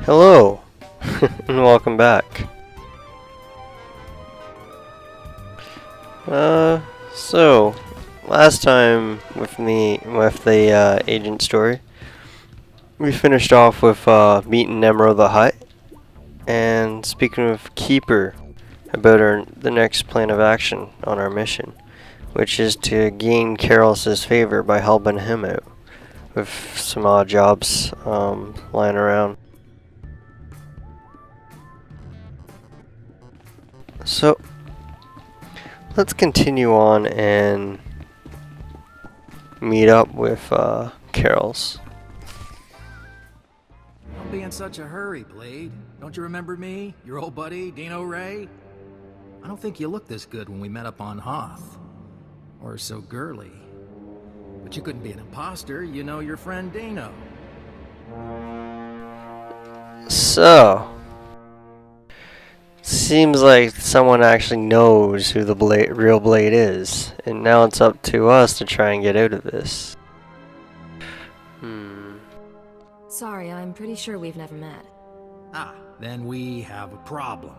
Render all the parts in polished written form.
Hello, and welcome back. So last time with the agent story, we finished off with meeting Nem'ro the Hutt, and speaking with Keeper about the next plan of action on our mission, which is to gain Karol's favor by helping him out with some odd jobs lying around. So let's continue on and meet up with Karol's. Don't be in such a hurry, Blade. Don't you remember me? Your old buddy, Dino Ray? I don't think you looked this good when we met up on Hoth. Or so girly. But you couldn't be an imposter, you know your friend Dino. So, seems like someone actually knows who the real Blade is, and now it's up to us to try and get out of this. Sorry, I'm pretty sure we've never met. Ah, then we have a problem.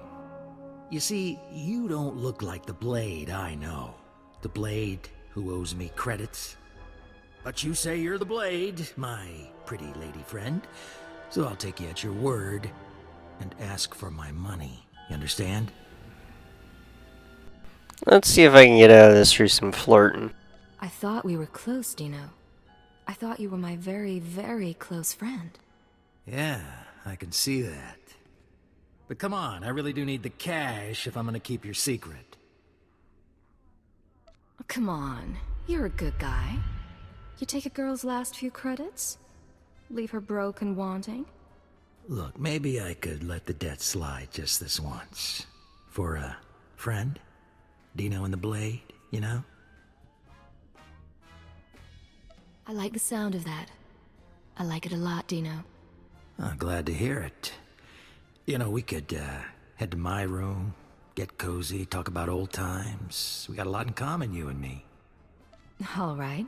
You see, you don't look like the Blade I know. The Blade who owes me credits. But you say you're the Blade, my pretty lady friend. So I'll take you at your word and ask for my money. You understand? Let's see if I can get out of this through some flirting. I thought we were close, Dino. I thought you were my very, very close friend. Yeah, I can see that. But come on, I really do need the cash if I'm gonna keep your secret. Oh, come on, you're a good guy. You take a girl's last few credits? Leave her broke and wanting? Look, maybe I could let the debt slide just this once. For a friend? Dino and the Blade, you know? I like the sound of that. I like it a lot, Dino. I'm glad to hear it. You know, we could head to my room, get cozy, talk about old times. We got a lot in common, you and me. All right.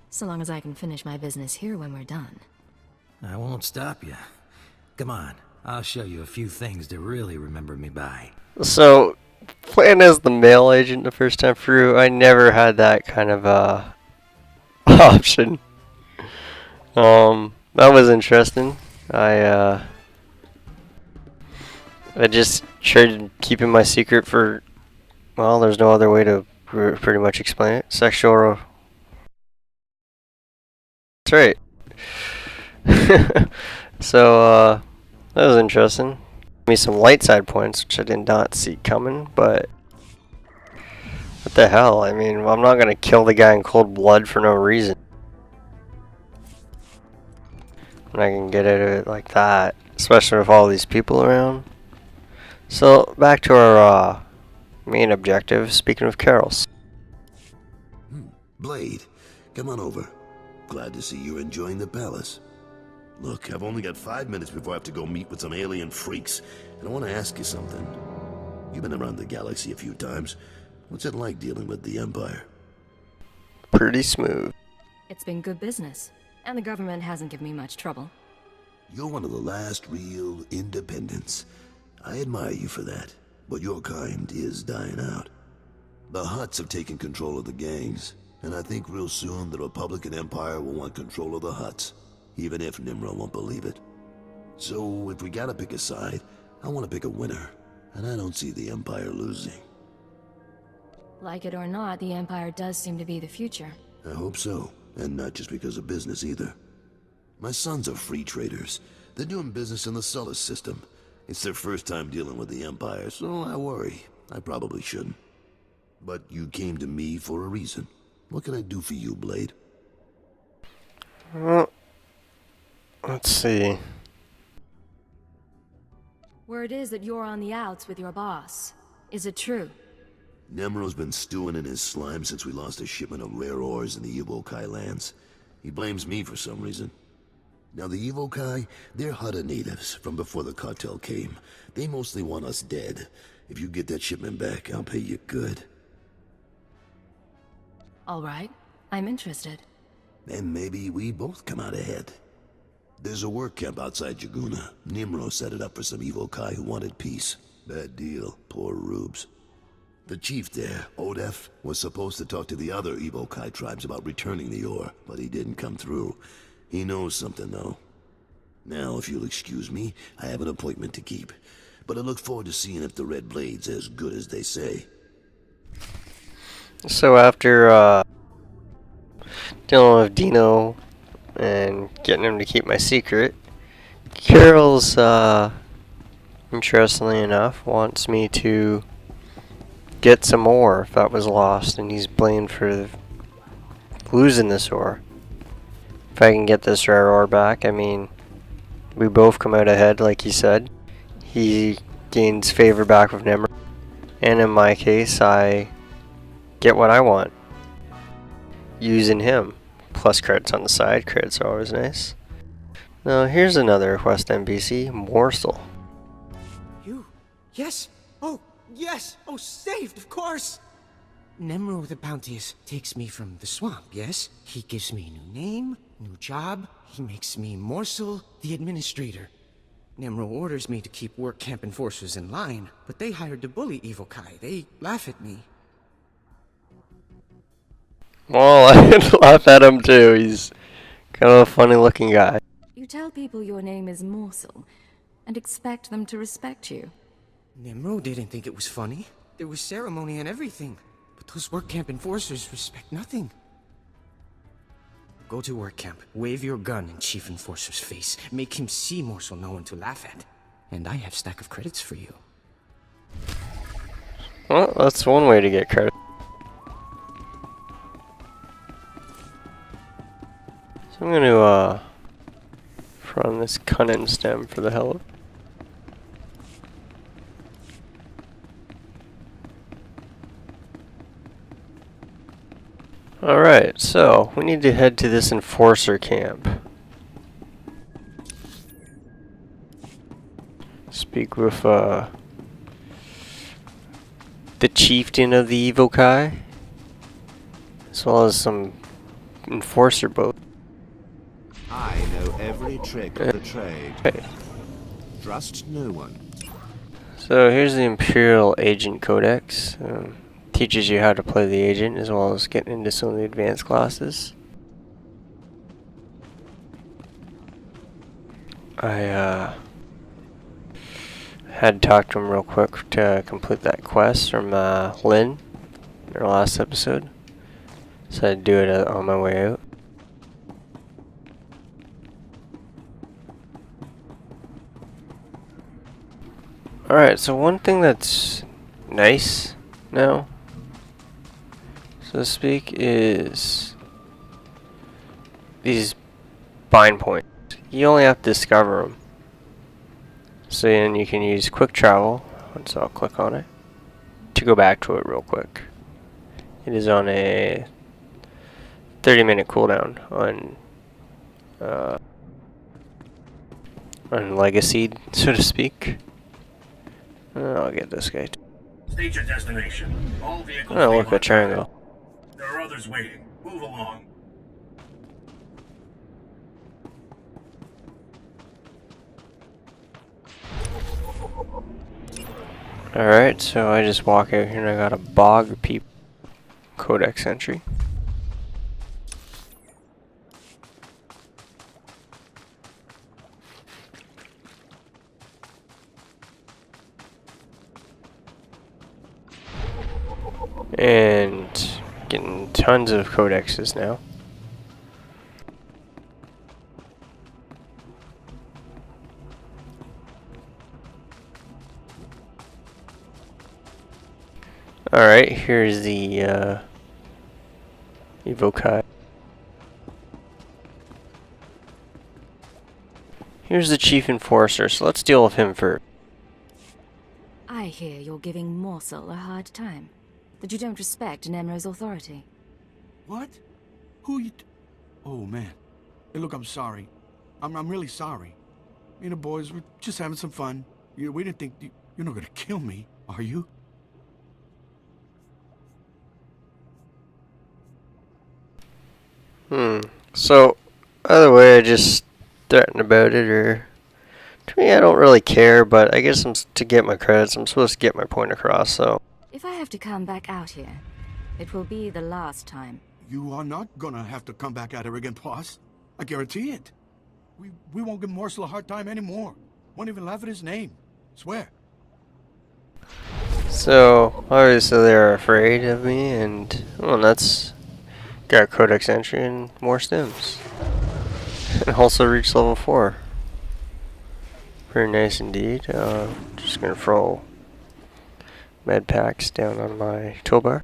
So long as I can finish my business here when we're done. I won't stop you. Come on, I'll show you a few things to really remember me by. So, playing as the male agent the first time through, I never had that kind of option. That was interesting. I just tried keeping my secret for, well, there's no other way to pretty much explain it. Sexual. That's right. So, that was interesting. Gave me some light side points, which I did not see coming, but what the hell? I mean, I'm not gonna kill the guy in cold blood for no reason. And I can get out of it like that, especially with all these people around. So, back to our main objective, speaking of Karol's. Blade, come on over. Glad to see you're enjoying the palace. Look, I've only got 5 minutes before I have to go meet with some alien freaks, and I want to ask you something. You've been around the galaxy a few times. What's it like dealing with the Empire? Pretty smooth. It's been good business, and the government hasn't given me much trouble. You're one of the last real independents. I admire you for that, but your kind is dying out. The Hutts have taken control of the gangs, and I think real soon the Republican Empire will want control of the Hutts, even if Nem'ro won't believe it. So if we gotta pick a side, I want to pick a winner, and I don't see the Empire losing. Like it or not, the Empire does seem to be the future. I hope so, and not just because of business either. My sons are free traders. They're doing business in the Sullus system. It's their first time dealing with the Empire, so I worry. I probably shouldn't. But you came to me for a reason. What can I do for you, Blade? Well, let's see. Word is that you're on the outs with your boss. Is it true? Nem'ro's been stewing in his slime since we lost a shipment of rare ores in the Evocii Lands. He blames me for some reason. Now the Evocii, they're Hutta natives from before the cartel came. They mostly want us dead. If you get that shipment back, I'll pay you good. All right. I'm interested. And maybe we both come out ahead. There's a work camp outside Jaguna. Nem'ro set it up for some Evocii who wanted peace. Bad deal. Poor rubes. The chief there, Odef, was supposed to talk to the other Evocii tribes about returning the ore, but he didn't come through. He knows something, though. Now, if you'll excuse me, I have an appointment to keep. But I look forward to seeing if the Red Blade's as good as they say. So after dealing with Dino and getting him to keep my secret, Carol's, interestingly enough, wants me to get some ore if that was lost, and he's blamed for losing this ore. If I can get this rare ore back, I mean, we both come out ahead, like he said. He gains favor back with Nem'ro, and in my case, I get what I want using him. Plus credits on the side. Credits are always nice. Now here's another request NPC, Morsel. You? Yes. Oh, yes. Oh, saved, of course. Nem'ro the Bounteous takes me from the swamp, yes? He gives me a new name, new job. He makes me Morsel the Administrator. Nem'ro orders me to keep work camp enforcers in line, but they hired to bully Evocii. They laugh at me. Well, I laugh at him too. He's kind of a funny looking guy. You tell people your name is Morsel, and expect them to respect you. Nem'ro didn't think it was funny. There was ceremony and everything. But those work camp enforcers respect nothing. Go to work camp, wave your gun in Chief Enforcer's face, make him see Morsel no one to laugh at. And I have stack of credits for you. Well, that's one way to get credit. So I'm gonna run this cunning stem for the hell of it. Alright, so we need to head to this enforcer camp. Speak with the chieftain of the Evocii, as well as some enforcer boats. I know every trick of the trade. Okay. Trust no one. So here's the Imperial Agent Codex. Teaches you how to play the agent as well as getting into some of the advanced classes. I had to talk to him real quick to complete that quest from Lynn in our last episode. So I'd do it on my way out. Alright, so one thing that's nice now, so to speak, is these bind points. You only have to discover them. So then you can use quick travel, so I'll click on it, to go back to it real quick. It is on a 30-minute cooldown on Legacy, so to speak. I'll get this guy. State your destination. All vehicles. Oh, look at triangle. There are others waiting. Move along. Alright, so I just walk out here and I got a bog peep codex entry. And getting tons of codexes now. Alright, here's the Evocii. Here's the Chief Enforcer, so let's deal with him first. I hear you're giving Morsel a hard time. That you don't respect Nem'ro's authority. What? Who you... Oh, man. Hey, look, I'm sorry. I'm really sorry. Me and the boys were just having some fun. We didn't think... You're not gonna kill me, are you? So, either way, I just threaten about it, or to me, I don't really care. But I guess to get my credits, I'm supposed to get my point across. So If I have to come back out here, it will be the last time. You are not gonna have to come back at her again, boss. I guarantee it. We won't give Morsel a hard time anymore. Won't even laugh at his name. Swear. So obviously they're afraid of me, and well, that's got codex entry and more stims, and also reached level 4. Very nice indeed. Just gonna throw med packs down on my toolbar.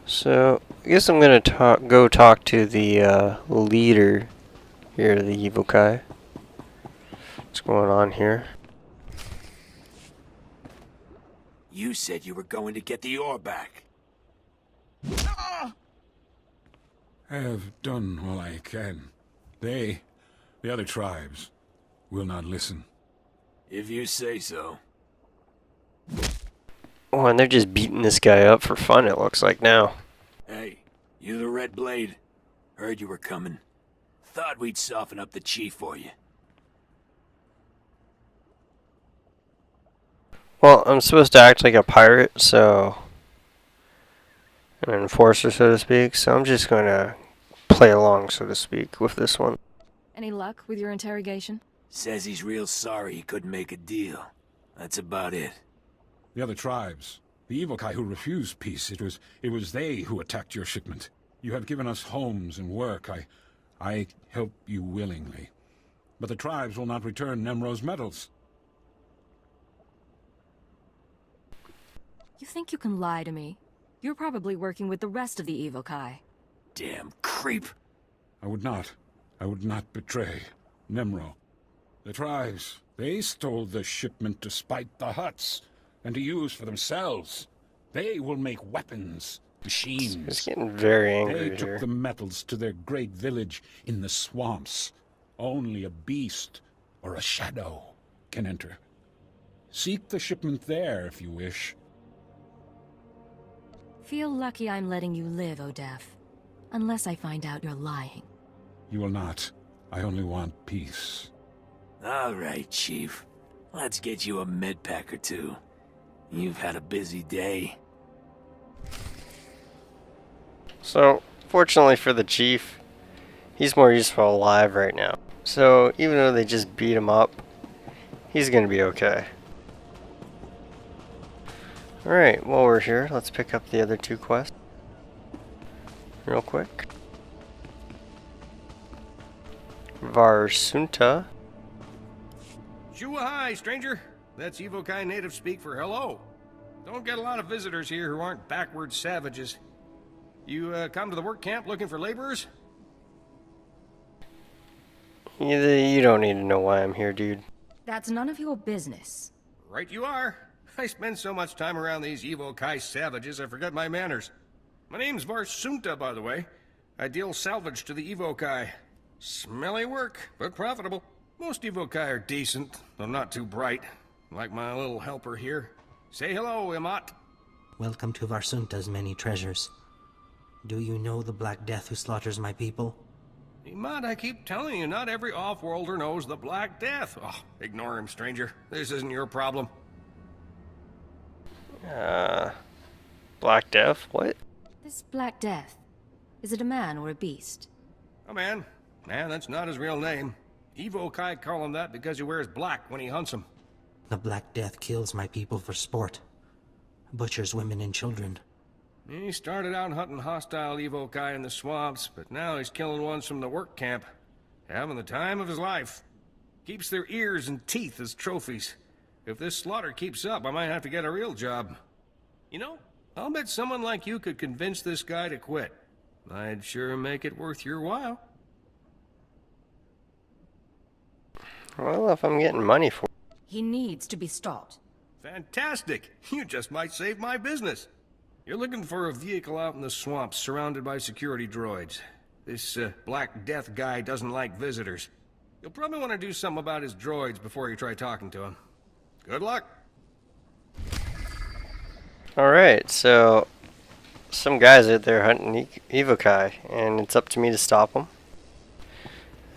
So I guess I'm gonna go talk to the leader here, the Evocii. What's going on here? You said you were going to get the ore back. I have done all I can. The other tribes, will not listen. If you say so. Oh, and they're just beating this guy up for fun, it looks like now. Hey, you the Red Blade? Heard you were coming. Thought we'd soften up the chief for you. Well, I'm supposed to act like a pirate, so an enforcer, so to speak, so I'm just going to play along, so to speak, with this one. Any luck with your interrogation? Says he's real sorry he couldn't make a deal. That's about it. The other tribes, the Evocii who refused peace, it was they who attacked your shipment. You have given us homes and work. I help you willingly. But the tribes will not return Nem'ro's medals. You think you can lie to me? You're probably working with the rest of the Evocii. Damn creep. I would not betray Nem'ro. The tribes, they stole the shipment to spite the Hutts, and to use for themselves. They will make weapons, machines. It's getting very angry They here. took the metals to their great village in the swamps. Only a beast or a shadow can enter. Seek the shipment there if you wish. Feel lucky I'm letting you live, Odef. Unless I find out you're lying. You will not. I only want peace. All right, Chief. Let's get you a med pack or two. You've had a busy day. So, fortunately for the chief, he's more useful alive right now. So, even though they just beat him up, he's gonna be okay. Alright, while we're here, let's pick up the other 2 quests real quick. Varsunta. Shoo-hi, stranger. That's Evocii native speak for hello. Don't get a lot of visitors here who aren't backward savages. You come to the work camp looking for laborers? You don't need to know why I'm here, dude. That's none of your business. Right you are. I spend so much time around these Evocii savages I forget my manners. My name's Varsunta, by the way. I deal salvage to the Evocii. Smelly work, but profitable. Most Evocii are decent, though not too bright. Like my little helper here. Say hello, Imat. Welcome to Varsunta's many treasures. Do you know the Black Death who slaughters my people? Imat, I keep telling you, not every off-worlder knows the Black Death. Oh, ignore him, stranger. This isn't your problem. Black Death? What? This Black Death, is it a man or a beast? A man. Man, that's not his real name. Evocii call him that because he wears black when he hunts them. The Black Death kills my people for sport. Butchers women and children. He started out hunting hostile Evocii in the swamps, but now he's killing ones from the work camp. Having the time of his life. Keeps their ears and teeth as trophies. If this slaughter keeps up, I might have to get a real job. You know, I'll bet someone like you could convince this guy to quit. I'd sure make it worth your while. Well, if I'm getting money for it. He needs to be stopped. Fantastic! You just might save my business. You're looking for a vehicle out in the swamps, surrounded by security droids. This Black Death guy doesn't like visitors. You'll probably want to do something about his droids before you try talking to him. Good luck! Alright, so some guys out there hunting Evocii, and it's up to me to stop them.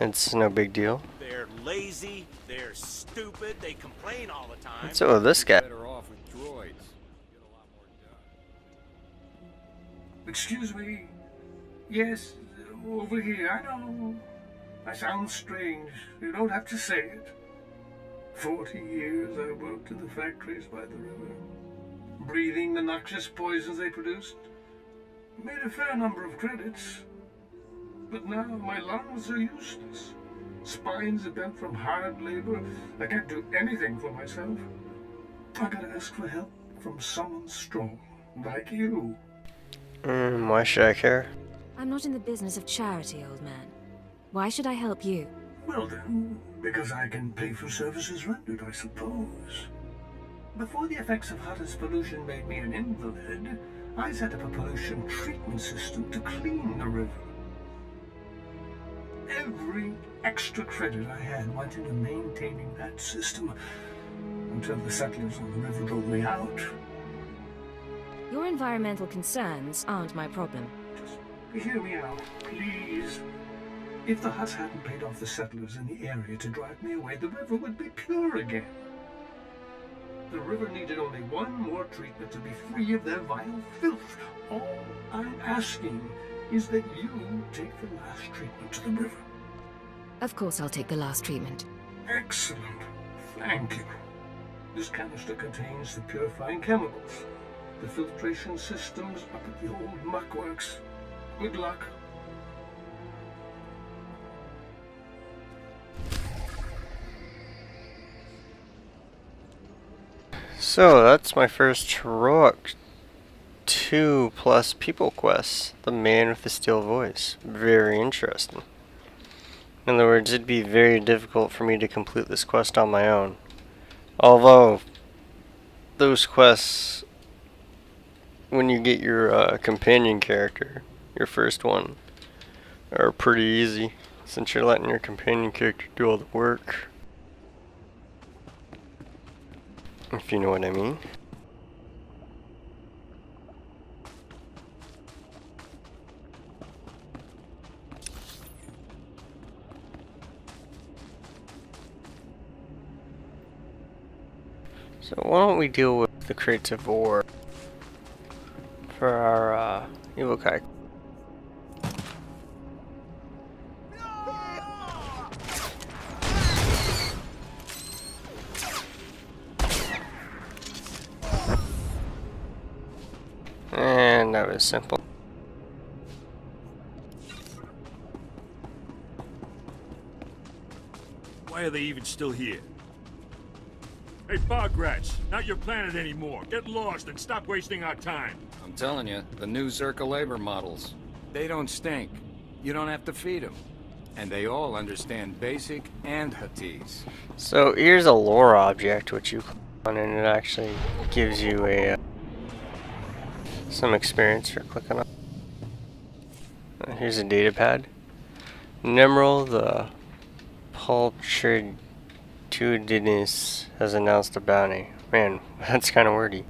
It's no big deal. They're lazy, they're stupid, they complain all the time. What's up with this guy? Better off with droids. Get a lot more done. Excuse me. Yes, over here. I know. I sound strange. You don't have to say it. 40 years I worked in the factories by the river, breathing the noxious poisons they produced. Made a fair number of credits. But now my lungs are useless. Spines are bent from hard labor. I can't do anything for myself. I gotta ask for help from someone strong, like you. Why should I care? I'm not in the business of charity, old man. Why should I help you? Well then, because I can pay for services rendered, I suppose. Before the effects of hottest pollution made me an invalid, I set up a pollution treatment system to clean the river. Every extra credit I had went into maintaining that system until the settlers on the river drove me out. Your environmental concerns aren't my problem. Just hear me out, please. If the Hutts hadn't paid off the settlers in the area to drive me away, the river would be pure again. The river needed only one more treatment to be free of their vile filth. All I'm asking is that you take the last treatment to the river. Of course I'll take the last treatment. Excellent. Thank you. This canister contains the purifying chemicals. The filtration system's up at the old muckworks. Good luck. So that's my first heroic 2+ people quest. The man with the steel voice. Very interesting. In other words, it'd be very difficult for me to complete this quest on my own. Although, those quests, when you get your companion character, your first one, are pretty easy, since you're letting your companion character do all the work. If you know what I mean. So why don't we deal with the crates of ore for our Evocii. And that was simple. Why are they even still here? Hey, bog rats, not your planet anymore. Get lost and stop wasting our time. I'm telling you, the new Zerka labor models. They don't stink. You don't have to feed them. And they all understand basic and Huttese. So here's a lore object which you click on and it actually gives you a some experience for clicking on. Here's a data pad. Nem'ro, the Pulchritudinous, has announced a bounty. Man, that's kind of wordy.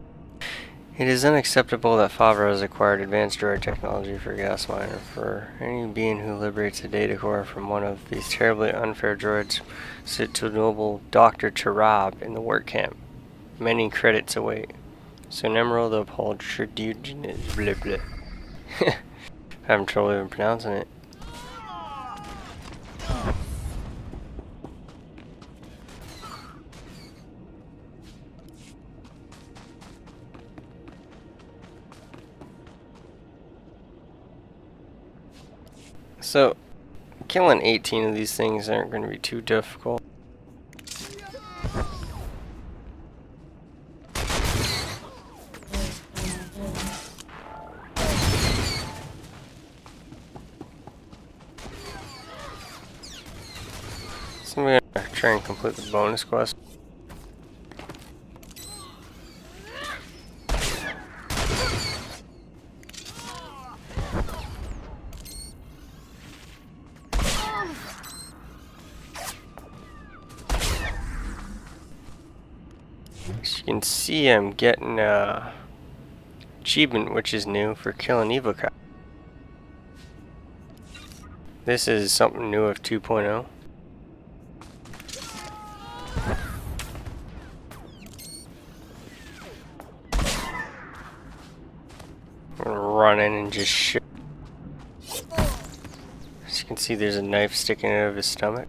It is unacceptable that Favre has acquired advanced droid technology for gas miner. For any being who liberates a data core from one of these terribly unfair droids, sit to noble Dr. Tarab in the work camp. Many credits await. So Nem'ro the Pulchritudinous, blah blah. Having trouble even pronouncing it. So, killing 18 of these things aren't going to be too difficult. So I'm going to try and complete the bonus quest. As you can see, I'm getting achievement, which is new for killing Evocii. This is something new of 2.0. I'm gonna run in and just shoot. As you can see, there's a knife sticking out of his stomach.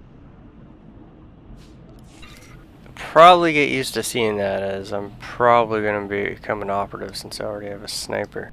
Probably get used to seeing that, as I'm probably going to become an operative since I already have a sniper.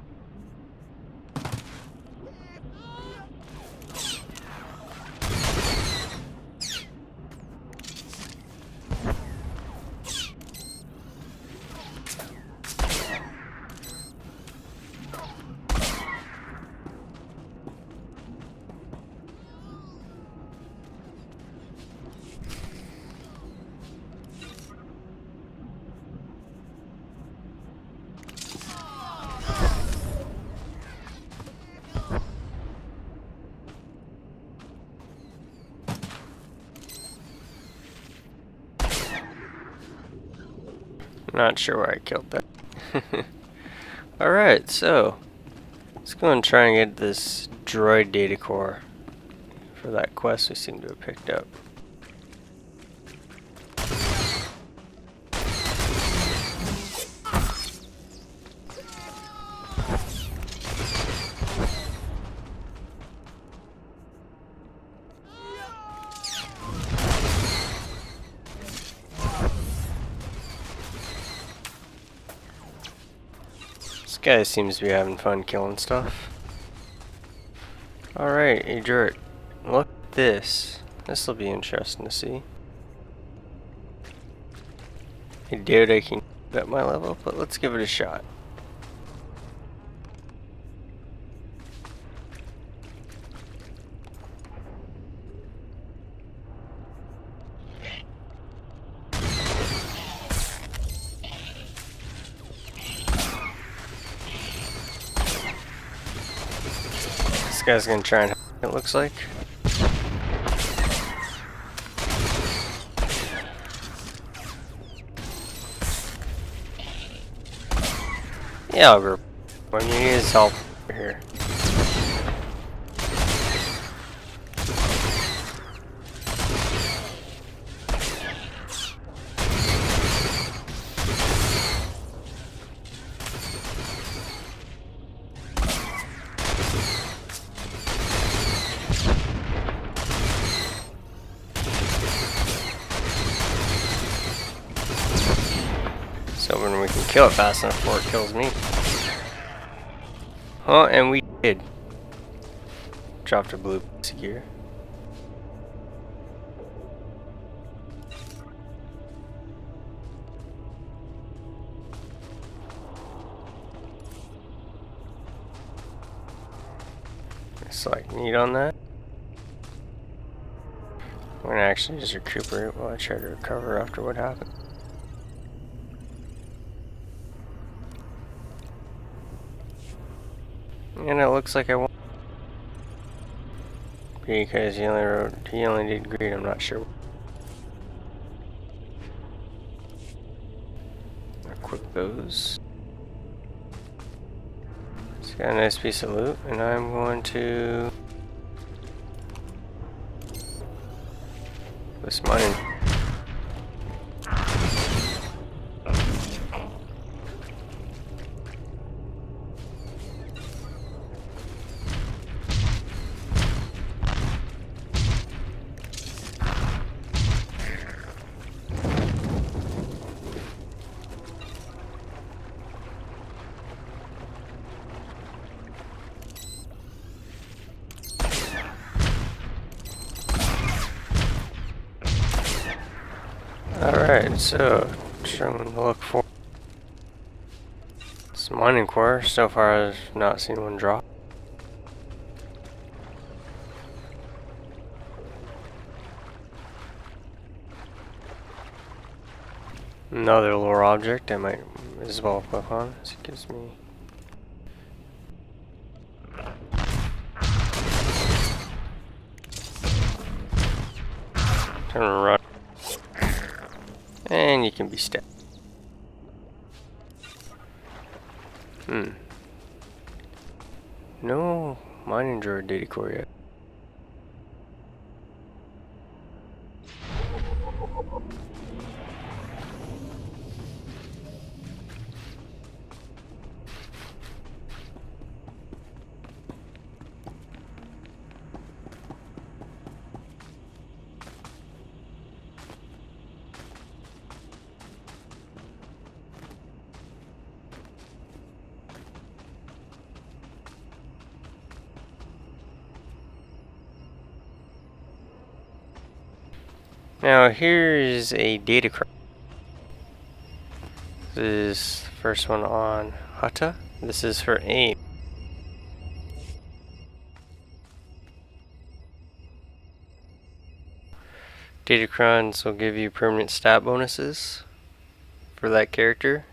Not sure why I killed that. Alright, so let's go and try and get this droid data core for that quest we seem to have picked up. This guy seems to be having fun killing stuff. Alright, hey Jurt, look at this. This will be interesting to see. I doubt I can get my level, but let's give it a shot. This guy's gonna try and it looks like. Yeah, I'll go. What you need is help over here. So when we can kill it fast enough before it kills me. Oh, and we did. Dropped a blue piece of gear. Select need on that. I'm gonna actually just recuperate while I try to recover after what happened. And it looks like I won. Because he only did green, I'm not sure. Equip those. It's got a nice piece of loot, and I'm going to this mining. Alright, so trying to look for some mining core. So far I've not seen one drop. Another lore object I might as well flip on, as it gives me turn around. And you can be stabbed. No mining droid data core yet. Now here's a data card. This is the first one on Hutta. This is her aim. Data crons will give you permanent stat bonuses for that character.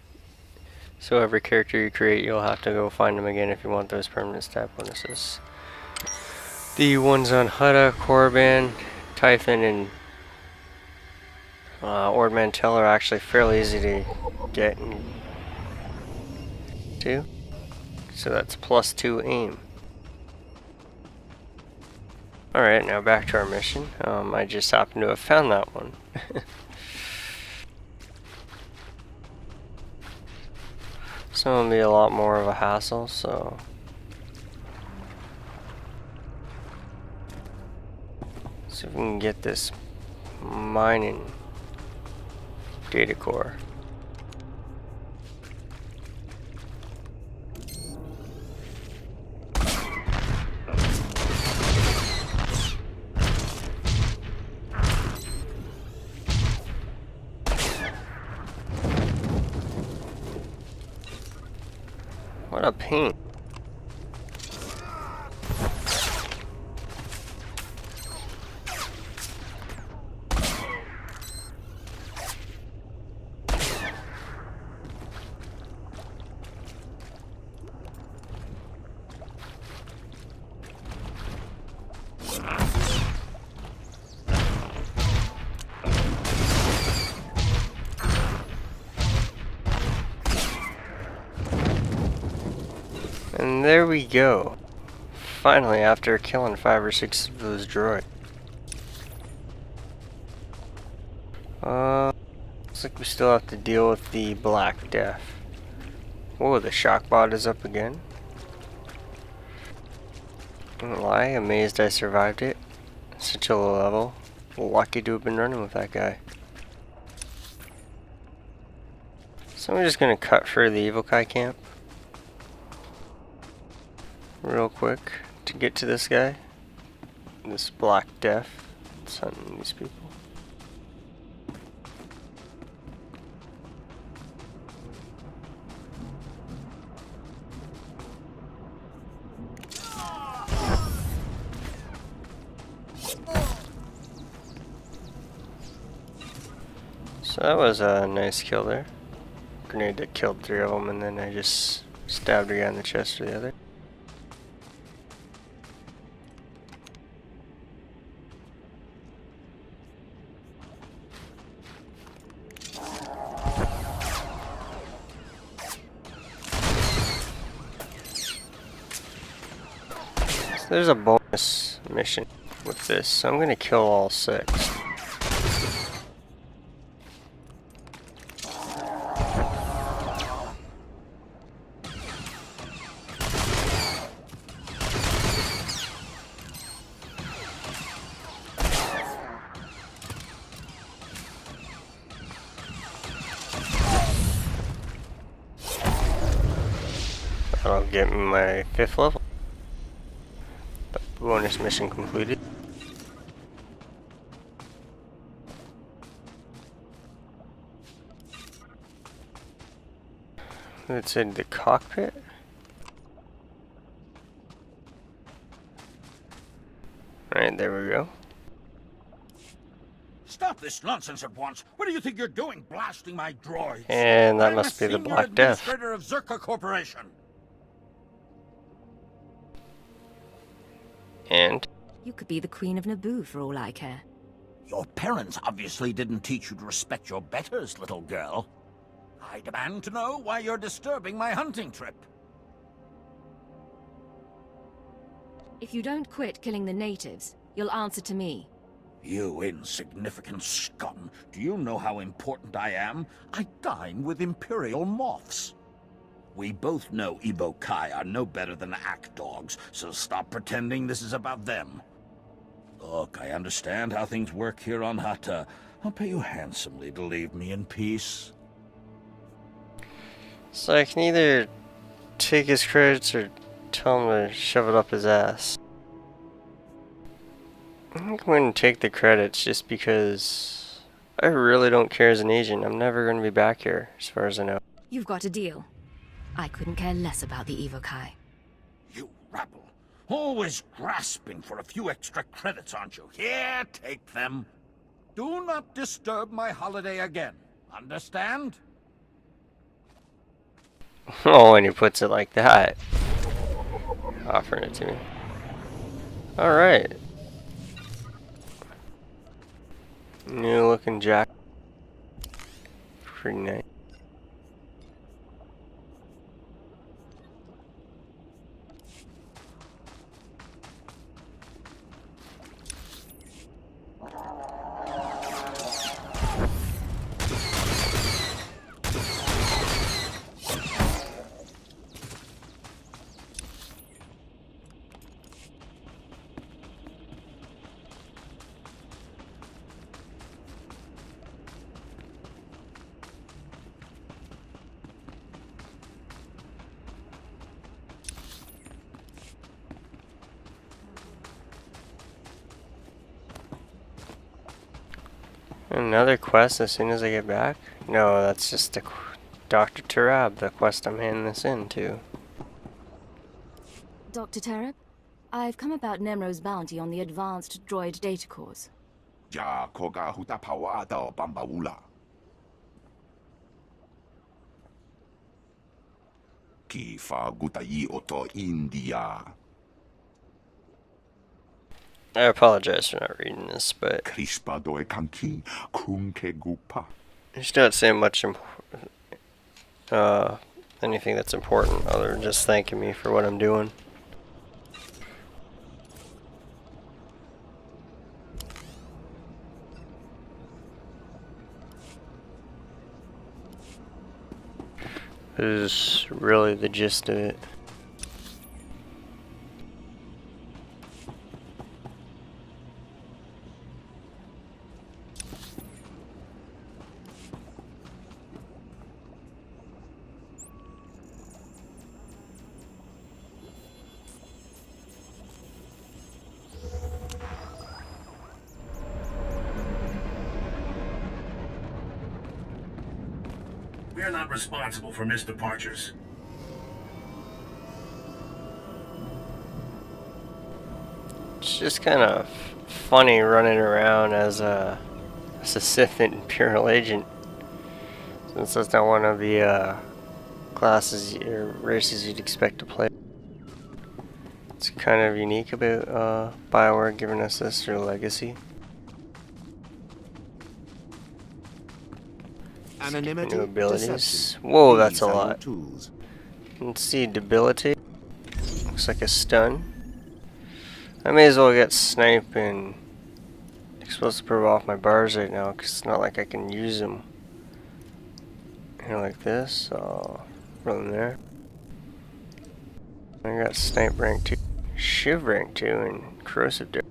So every character you create, you'll have to go find them again if you want those permanent stat bonuses. The ones on Hutta, Korriban, Typhon, and Ord Mantell are actually fairly easy to get and do. So that's +2 aim. Alright, now back to our mission. I just happened to have found that one. So it'll be a lot more of a hassle, so see if we can get this mining data core. What a pain. And there we go. Finally, after killing 5 or 6 of those droids. Looks like we still have to deal with the Black Death. Whoa, the shock bot is up again. I'm not gonna lie, amazed I survived it. Such a low level. Lucky to have been running with that guy. So I'm just gonna cut through the Evocii camp real quick to get to this guy. This Black Death. It's hunting these people. So that was a nice kill there. Grenade that killed 3 of them, and then I just stabbed a guy in the chest for the other. So there's a bonus mission with this, so I'm gonna kill all 6. That'll get me my 5th level. The bonus mission completed. Let's head to the cockpit. Alright, there we go. Stop this nonsense at once. What do you think you're doing, blasting my droids? And that I'm must be the senior Black Death. administrator of Zerka Corporation. And? You could be the Queen of Naboo for all I care. Your parents obviously didn't teach you to respect your betters, little girl. I demand to know why you're disturbing my hunting trip. If you don't quit killing the natives, you'll answer to me. You insignificant scum. Do you know how important I am? I dine with Imperial moths. We both know Evocii are no better than act dogs, so stop pretending this is about them. Look, I understand how things work here on Hata. I'll pay you handsomely to leave me in peace. So I can either take his credits or tell him to shove it up his ass. I think I'm going to take the credits just because I really don't care as an agent. I'm never going to be back here, as far as I know. You've got a deal. I couldn't care less about the Evocii. You rabble. Always grasping for a few extra credits, aren't you? Here, take them. Do not disturb my holiday again. Understand? Oh, and he puts it like that. Offering it to me. Alright. New looking jacket. Pretty nice. Another quest as soon as I get back? No, that's just the Dr. Tarab, the quest I'm handing this in to. Dr. Tarab, I've come about Nem'ro's bounty on the advanced droid data cores. Ja koga hutapawada bambaula. Kifa gutai oto India. I apologize for not reading this, but Crispa doe kanki kunke gupa. she's not saying much anything that's important other than just thanking me for what I'm doing. This is really the gist of it. We're not responsible for missed departures. It's just kind of funny running around as a Sith Imperial agent, since that's not one of the classes or races you'd expect to play. It's kind of unique about BioWare giving us this through Legacy. Anonymity, New abilities. deception. Whoa, that's These a are your lot. tools. Let's see, debilitate. Looks like a stun. I may as well get snipe and explosive probe off my bars right now, because it's not like I can use them. Here like this, I'll run there. I got snipe rank 2, shiv rank 2, and corrosive dare.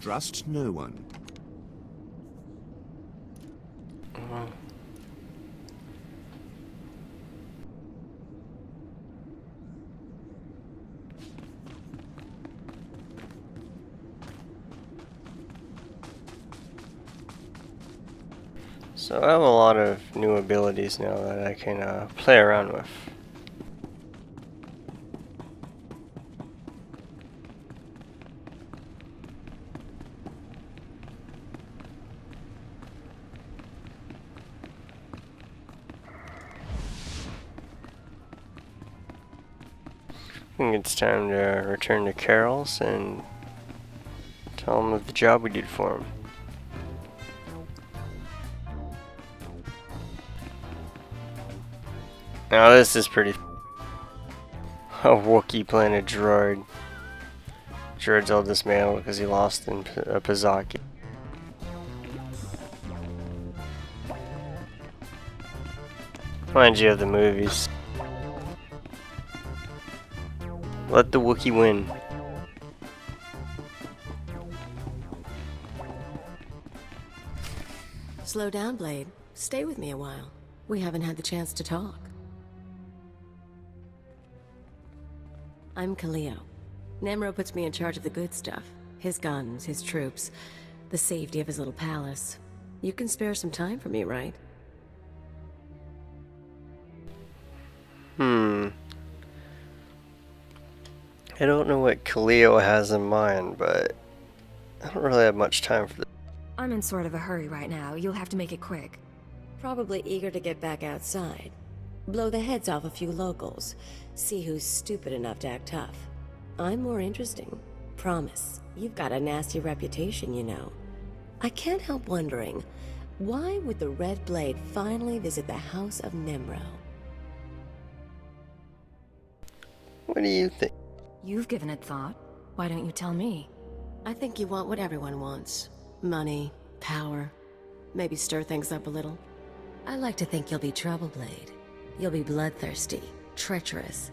Trust no one. So I have a lot of new abilities now that I can play around with. I think it's time to return to Carol's and tell him of the job we did for him. Now this is pretty. A Wookiee playing a droid. Droid's all dismantled because he lost in Pizaki. Mind you of the movies. Let the Wookiee win. Slow down, Blade. Stay with me a while. We haven't had the chance to talk. I'm Kaleo. Nem'ro puts me in charge of the good stuff. His guns, his troops, the safety of his little palace. You can spare some time for me, right? I don't know what Kaleo has in mind, but I don't really have much time for this. I'm in sort of a hurry right now. You'll have to make it quick. Probably eager to get back outside. Blow the heads off a few locals. See who's stupid enough to act tough. I'm more interesting. Promise. You've got a nasty reputation, you know. I can't help wondering, why would the Red Blade finally visit the House of Nem'ro? What do you think? You've given it thought. Why don't you tell me? I think you want what everyone wants. Money, power, maybe stir things up a little. I like to think you'll be trouble, Blade. You'll be bloodthirsty, treacherous.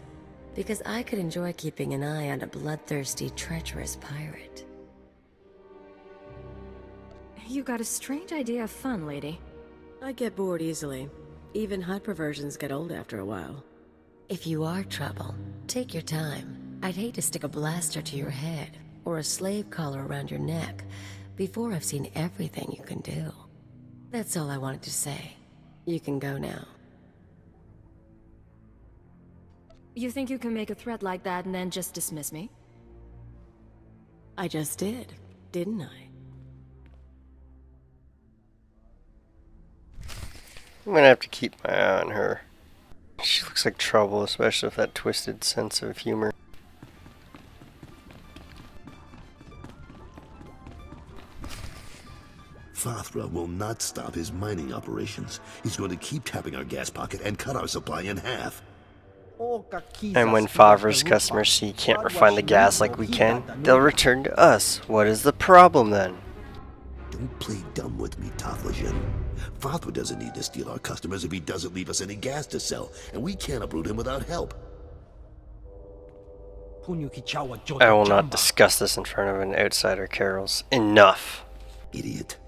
Because I could enjoy keeping an eye on a bloodthirsty, treacherous pirate. You got a strange idea of fun, lady. I get bored easily. Even hot perversions get old after a while. If you are trouble, take your time. I'd hate to stick a blaster to your head, or a slave collar around your neck, before I've seen everything you can do. That's all I wanted to say. You can go now. You think you can make a threat like that and then just dismiss me? I just did, didn't I? I'm gonna have to keep my eye on her. She looks like trouble, especially with that twisted sense of humor. Fathra will not stop his mining operations. He's going to keep tapping our gas pocket and cut our supply in half. And when Favre's customers see he can't refine the gas like we can, they'll return to us. What is the problem then? Don't play dumb with me, Taflajan. Fathra doesn't need to steal our customers if he doesn't leave us any gas to sell, and we can't uproot him without help. I will not discuss this in front of an outsider, Carols. Enough. Idiot.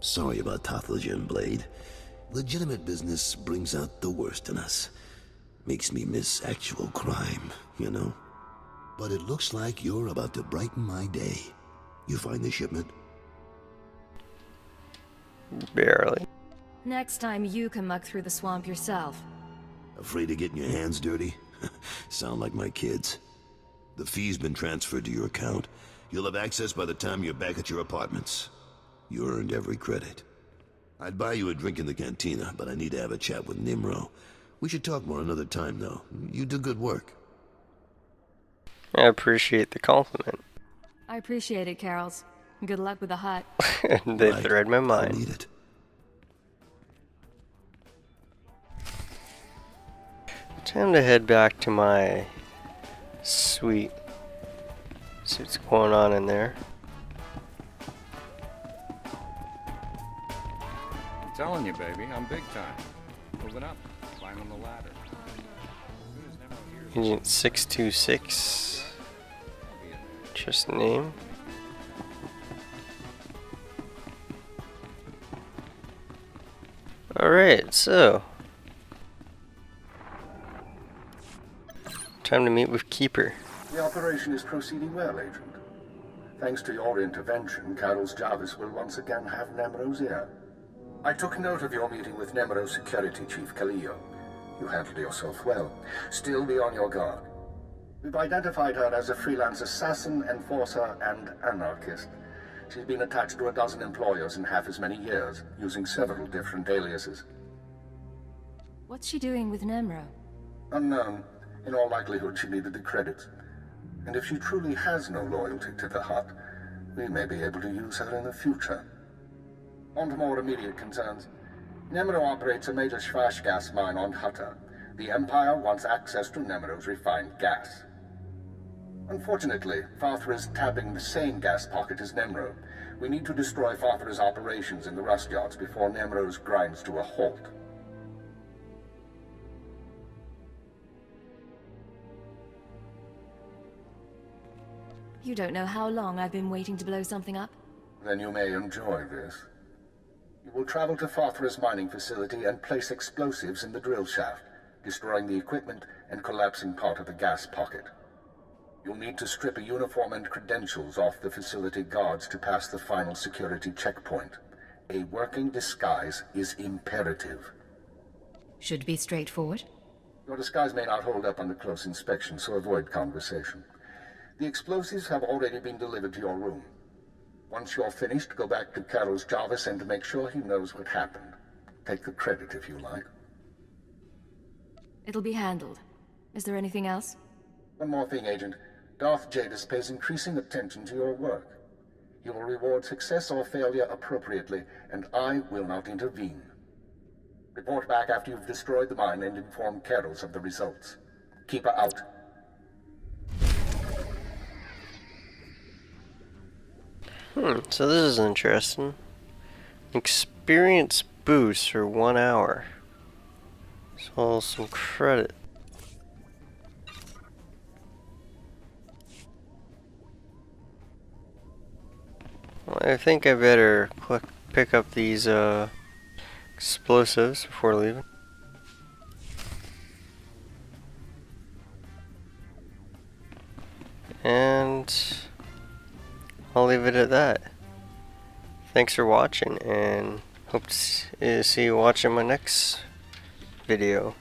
Sorry about Taflajan, Blade. Legitimate business brings out the worst in us. Makes me miss actual crime, you know? But it looks like you're about to brighten my day. You find the shipment? Barely. Next time you can muck through the swamp yourself. Afraid of getting your hands dirty? Sound like my kids. The fee's been transferred to your account. You'll have access by the time you're back at your apartments. You earned every credit. I'd buy you a drink in the cantina, but I need to have a chat with Nem'ro. We should talk more another time, though. You do good work. I appreciate the compliment. I appreciate it, Carols. Good luck with the hut. They thread my mind. I need it. Time to head back to my suite. See what's going on in there. I'm telling you, baby, I'm big time. Moving up, climbing the ladder. Agent 626. Just name. Alright, so time to meet with Keeper. The operation is proceeding well, Agent. Thanks to your intervention, Carol's Jarvis will once again have Nem'ro's ear. I took note of your meeting with Nem'ro's security chief, Kaleo. You handled yourself well. Still be on your guard. We've identified her as a freelance assassin, enforcer, and anarchist. She's been attached to a dozen employers in half as many years, using several different aliases. What's she doing with Nem'ro? Unknown. In all likelihood, she needed the credits. And if she truly has no loyalty to the Hut, we may be able to use her in the future. On to more immediate concerns. Nem'ro operates a major Schwarzgas mine on Hutta. The Empire wants access to Nem'ro's refined gas. Unfortunately, Farthra is tapping the same gas pocket as Nem'ro. We need to destroy Farthra's operations in the rust yards before Nem'ro's grinds to a halt. You don't know how long I've been waiting to blow something up? Then you may enjoy this. You will travel to Farthra's mining facility and place explosives in the drill shaft, destroying the equipment and collapsing part of the gas pocket. You'll need to strip a uniform and credentials off the facility guards to pass the final security checkpoint. A working disguise is imperative. Should be straightforward. Your disguise may not hold up under close inspection, so avoid conversation. The explosives have already been delivered to your room. Once you're finished, go back to Carol's Jarvis and make sure he knows what happened. Take the credit if you like. It'll be handled. Is there anything else? One more thing, Agent. Darth Jadis pays increasing attention to your work. He will reward success or failure appropriately, and I will not intervene. Report back after you've destroyed the mine and inform Carols of the results. Keep her out. So this is interesting. Experience boost for 1 hour. So some credit. Well, I think I better pick up these explosives before leaving. And I'll leave it at that. Thanks for watching, and hope to see you watching my next video.